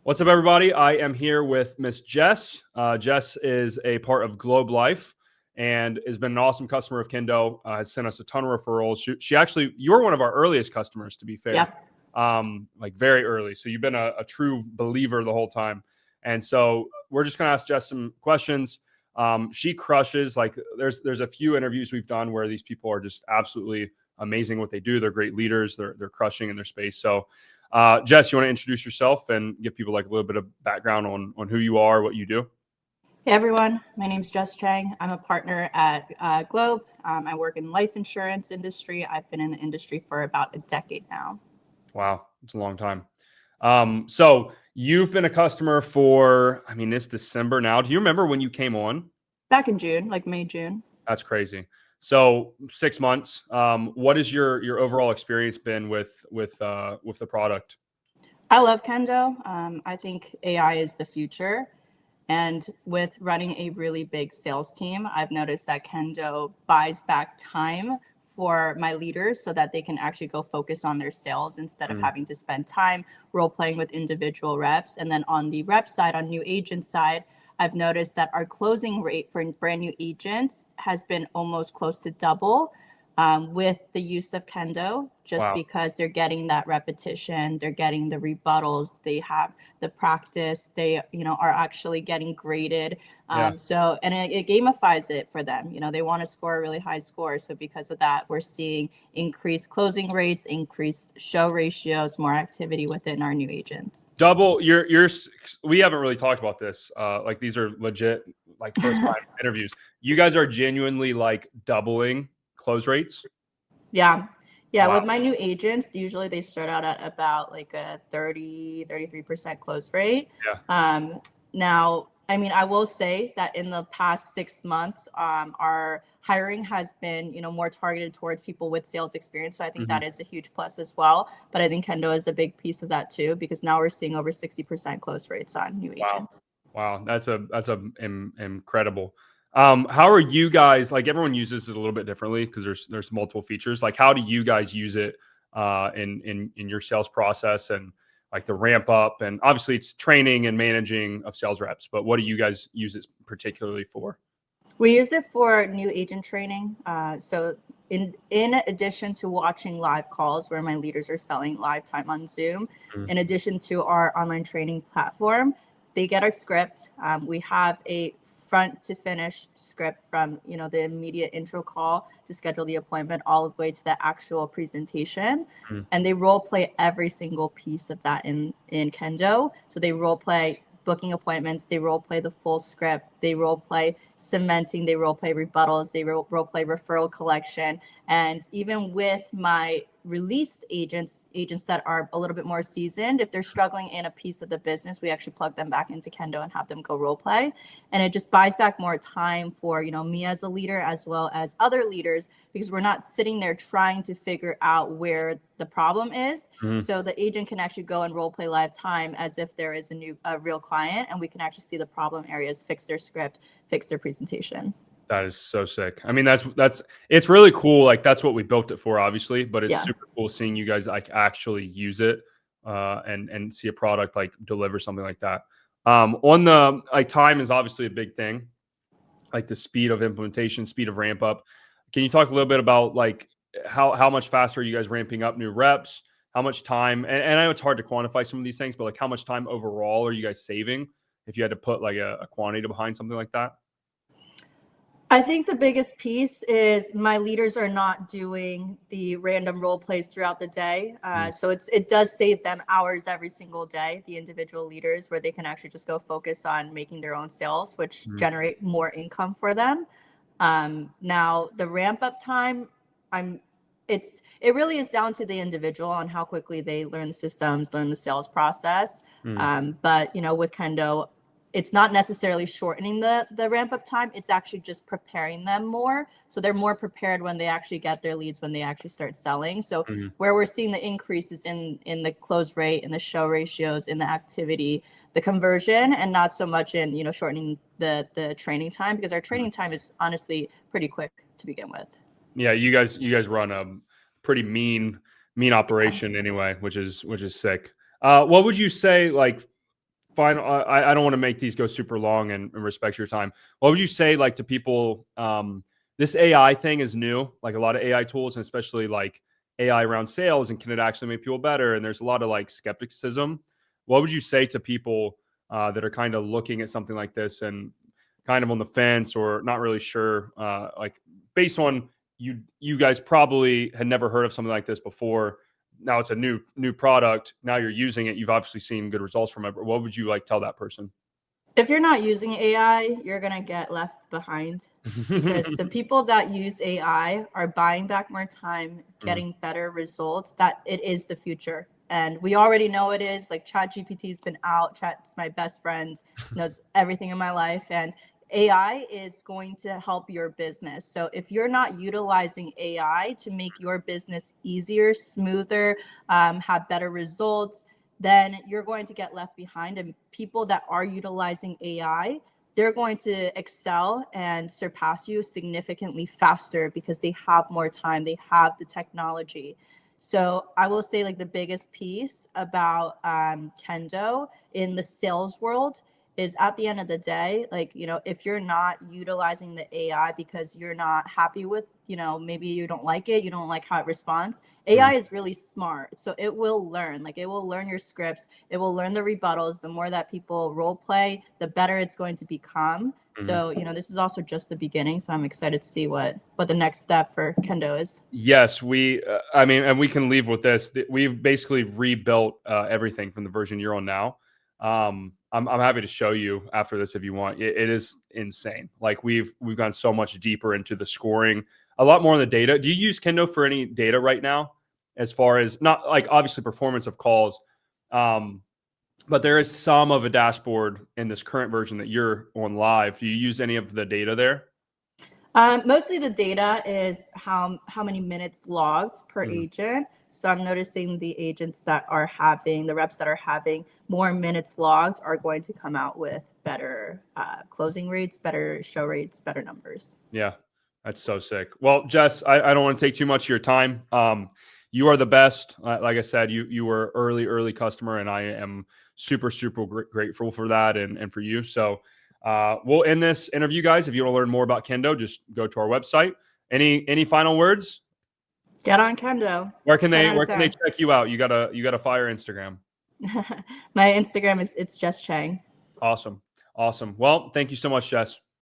What's up, everybody? I am here with Miss Jess. Jess is a part of Globelife and has been an awesome customer of Kendo. Has sent us a ton of referrals. She actually, you're one of our earliest customers, to be fair. Yeah. Like very early. So you've been a true believer the whole time. And so we're just gonna ask Jess some questions. She crushes. Like there's a few interviews we've done where these people are just absolutely amazing what they do. They're great leaders. They're crushing in their space. So Jess, you want to introduce yourself and give people like a little bit of background on who you are, what you do? Hey everyone, my name's Jess Chang. I'm a partner at Globe. I work in life insurance industry. I've been in the industry for about a decade now. Wow, it's a long time. So you've been a customer for, I mean, it's December now. Do you remember when you came on? Back in June, like May, June. That's crazy. So 6 months. What has your overall experience been with the product? I love Kendo. I think AI is the future. And with running a really big sales team, I've noticed that Kendo buys back time for my leaders so that they can actually go focus on their sales instead of having to spend time role playing with individual reps. And then on the rep side, on new agent side, I've noticed that our closing rate for brand new agents has been almost close to double with the use of Kendo, just because they're getting that repetition, they're getting the rebuttals, they have the practice, they are actually getting graded. So, and it gamifies it for them. They want to score a really high score. So because of that, we're seeing increased closing rates, increased show ratios, more activity within our new agents. Double we haven't really talked about this. Like these are legit, like first time interviews. You guys are genuinely like doubling close rates? Yeah. With my new agents, usually they start out at about like a 33% close rate. Now, I mean, I will say that in the past 6 months, our hiring has been, more targeted towards people with sales experience. So I think that is a huge plus as well. But I think Kendo is a big piece of that too, because now we're seeing over 60% close rates on new agents. Wow. That's incredible. How are you guys, like everyone uses it a little bit differently because there's multiple features. Like how do you guys use it in your sales process and like the ramp up? And obviously it's training and managing of sales reps, but what do you guys use it particularly for? We use it for new agent training. So in addition to watching live calls where my leaders are selling live time on Zoom, in addition to our online training platform, they get our script. We have a front to finish script from the immediate intro call to schedule the appointment all the way to the actual presentation, and they role play every single piece of that in Kendo. So they role play booking appointments, they role play the full script, they role play cementing, they role play rebuttals, they role play referral collection. And even with my released agents that are a little bit more seasoned, if they're struggling in a piece of the business, we actually plug them back into Kendo and have them go role play. And it just buys back more time for me as a leader as well as other leaders, because we're not sitting there trying to figure out where the problem is. So the agent can actually go and role play live time as if there is a real client, and we can actually see the problem areas, fix their script, fix their presentation. That is so sick. I mean, it's really cool. Like that's what we built it for, obviously, but it's super cool seeing you guys like actually use it and see a product like deliver something like that. On the like time is obviously a big thing, like the speed of implementation, speed of ramp up. Can you talk a little bit about like how much faster are you guys ramping up new reps? How much time? And I know it's hard to quantify some of these things, but like how much time overall are you guys saving if you had to put like a quantity behind something like that? I think the biggest piece is my leaders are not doing the random role plays throughout the day. So it does save them hours every single day, the individual leaders, where they can actually just go focus on making their own sales, which generate more income for them. Now the ramp up time, it really is down to the individual on how quickly they learn the systems, learn the sales process. But with Kendo, it's not necessarily shortening the ramp up time. It's actually just preparing them more. So they're more prepared when they actually get their leads, when they actually start selling. So where we're seeing the increases in the close rate, in the show ratios, in the activity, the conversion, and not so much in, shortening the training time, because our training time is honestly pretty quick to begin with. Yeah. You guys run a pretty mean operation anyway, which is sick. What would you say, like, final, I don't want to make these go super long and respect your time. What would you say like to people? This AI thing is new, like a lot of AI tools, and especially like AI around sales, and can it actually make people better? And there's a lot of like skepticism. What would you say to people that are kind of looking at something like this and kind of on the fence or not really sure, like based on you guys probably had never heard of something like this before. Now it's a new product. Now you're using it. You've obviously seen good results from it. But what would you like tell that person? If you're not using AI, you're going to get left behind because the people that use AI are buying back more time, getting better results, that it is the future. And we already know it is. Like ChatGPT's been out. Chat's my best friend, knows everything in my life. And AI is going to help your business. So if you're not utilizing AI to make your business easier, smoother, have better results, then you're going to get left behind. And people that are utilizing AI, they're going to excel and surpass you significantly faster because they have more time, they have the technology. So I will say like the biggest piece about Kendo in the sales world is at the end of the day, like, you know, if you're not utilizing the AI because you're not happy with, you know, maybe you don't like it, you don't like how it responds. AI is really smart. So it will learn, like it will learn your scripts. It will learn the rebuttals. The more that people role play, the better it's going to become. So, you know, this is also just the beginning. So I'm excited to see what the next step for Kendo is. Yes, I mean, and we can leave with this. We've basically rebuilt everything from the version you're on now. I'm happy to show you after this if you want. It is insane. Like we've gone so much deeper into the scoring, a lot more on the data. Do you use Kendo for any data right now, as far as not like obviously performance of calls, but there is some of a dashboard in this current version that you're on live. Do you use any of the data there? Mostly the data is how many minutes logged per agent. So I'm noticing the agents that are having, the reps that are having more minutes logged are going to come out with better closing rates, better show rates, better numbers. Yeah, that's so sick. Well, Jess, I don't want to take too much of your time. You are the best. Like I said, you were early customer, and I am super grateful for that and for you. So we'll end this interview, guys. If you want to learn more about Kendo, just go to our website. Any final words? Get on Kendo. Where can they check you out? You got a fire Instagram. My Instagram is it's Jess Chang. Awesome. Well, thank you so much, Jess.